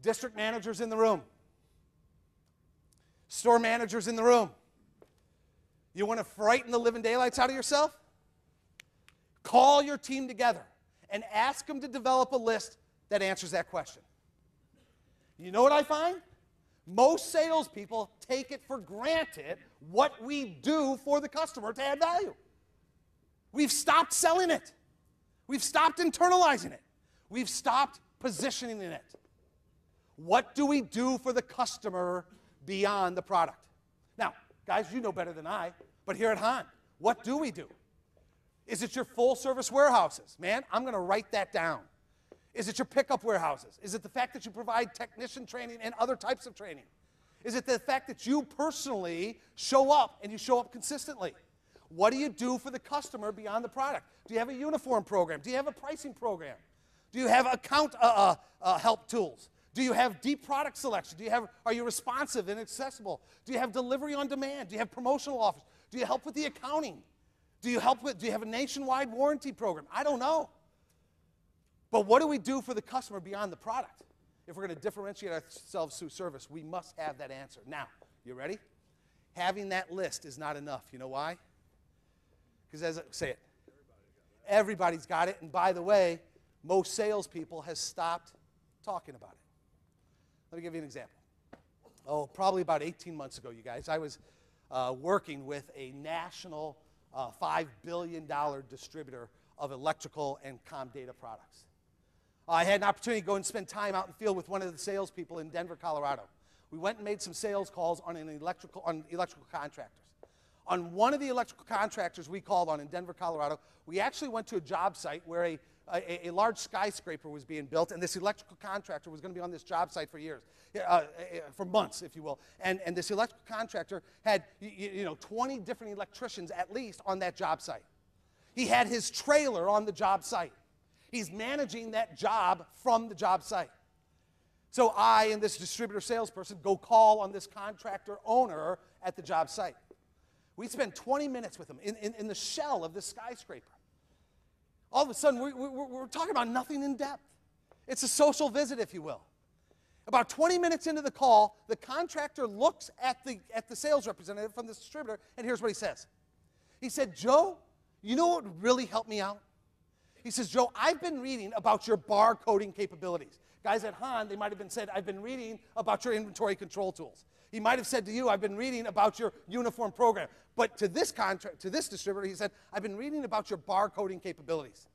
District managers in the room. Store managers in the room. You want to frighten the living daylights out of yourself? Call your team together and ask them to develop a list that answers that question. You know what I find? Most salespeople take it for granted what we do for the customer to add value. We've stopped selling it. We've stopped internalizing it. We've stopped positioning it. What do we do for the customer beyond the product? Now, guys, you know better than I, but here at Hahn, what do we do? Is it your full-service warehouses? Man, I'm going to write that down. Is it your pickup warehouses? Is it the fact that you provide technician training and other types of training? Is it the fact that you personally show up and you show up consistently? What do you do for the customer beyond the product? Do you have a uniform program? Do you have a pricing program? Do you have account help tools? Do you have deep product selection? Are you responsive and accessible? Do you have delivery on demand? Do you have promotional offers? Do you help with the accounting? Do you have a nationwide warranty program? I don't know. But what do we do for the customer beyond the product? If we're going to differentiate ourselves through service, we must have that answer. Now, you ready? Having that list is not enough. You know why? Because say it. Everybody's got it. And by the way, most salespeople have stopped talking about it. Let me give you an example. Oh, probably about 18 months ago, you guys, I was working with a national $5 billion distributor of electrical and comm data products. I had an opportunity to go and spend time out in the field with one of the salespeople in Denver, Colorado. We went and made some sales calls on electrical contractors. On one of the electrical contractors we called on in Denver, Colorado, we actually went to a job site where a large skyscraper was being built, and this electrical contractor was going to be on this job site for years, for months, if you will. And this electrical contractor had 20 different electricians at least on that job site. He had his trailer on the job site. He's managing that job from the job site. So I and this distributor salesperson go call on this contractor owner at the job site. We spend 20 minutes with him in the shell of this skyscraper. All of a sudden, we're talking about nothing in depth. It's a social visit, if you will. About 20 minutes into the call, the contractor looks at the sales representative from this distributor, and here's what he says. He said, Joe, you know what would really help me out? He says, Joe, I've been reading about your barcoding capabilities. Guys at Hahn, they might have been said, I've been reading about your inventory control tools. He might have said to you, I've been reading about your uniform program. But to this distributor, he said, I've been reading about your barcoding capabilities.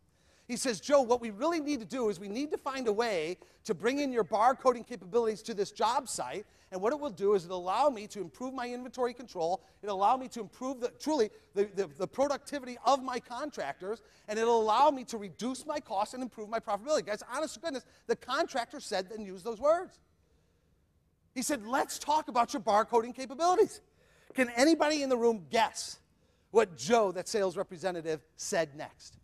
He says, Joe, what we really need to do is we need to find a way to bring in your barcoding capabilities to this job site. And what it will do is it'll allow me to improve my inventory control. It'll allow me to improve the productivity of my contractors. And it'll allow me to reduce my costs and improve my profitability. Guys, honest to goodness, the contractor said and used those words. He said, let's talk about your barcoding capabilities. Can anybody in the room guess what Joe, that sales representative, said next?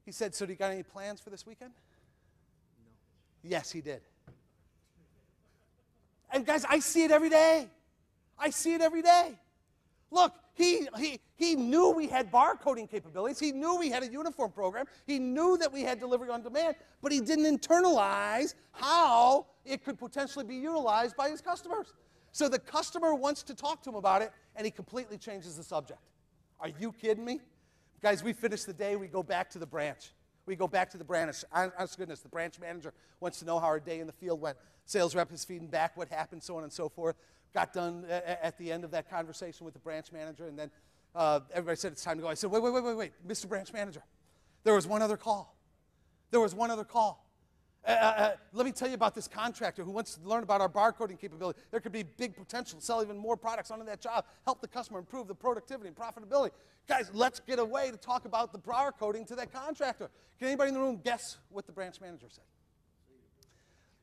He said, so do you got any plans for this weekend? No. Yes, he did. And guys, I see it every day. I see it every day. Look, he knew we had barcoding capabilities. He knew we had a uniform program. He knew that we had delivery on demand, but he didn't internalize how it could potentially be utilized by his customers. So the customer wants to talk to him about it, and he completely changes the subject. Are you kidding me? Guys, we finish the day, we go back to the branch. We go back to the branch. Honest goodness, the branch manager wants to know how our day in the field went. Sales rep is feeding back what happened, so on and so forth. Got done at the end of that conversation with the branch manager, and then everybody said it's time to go. I said, wait, Mr. Branch Manager. There was one other call. There was one other call. Let me tell you about this contractor who wants to learn about our barcoding capability. There could be big potential to sell even more products onto that job, help the customer improve the productivity and profitability. Guys, let's get away to talk about the barcoding to that contractor. Can anybody in the room guess what the branch manager said?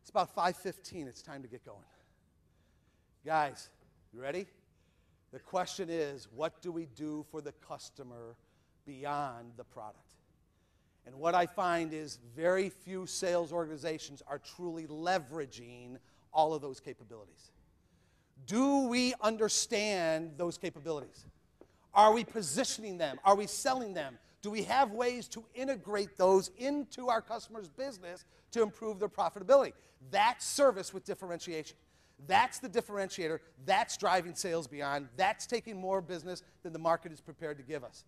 It's about 5:15. It's time to get going. Guys, you ready? The question is, what do we do for the customer beyond the product? And what I find is very few sales organizations are truly leveraging all of those capabilities. Do we understand those capabilities? Are we positioning them? Are we selling them Do we have ways to integrate those into our customers' business to improve their profitability? That's service with differentiation. That's the differentiator. That's driving sales beyond. That's taking more business than the market is prepared to give us.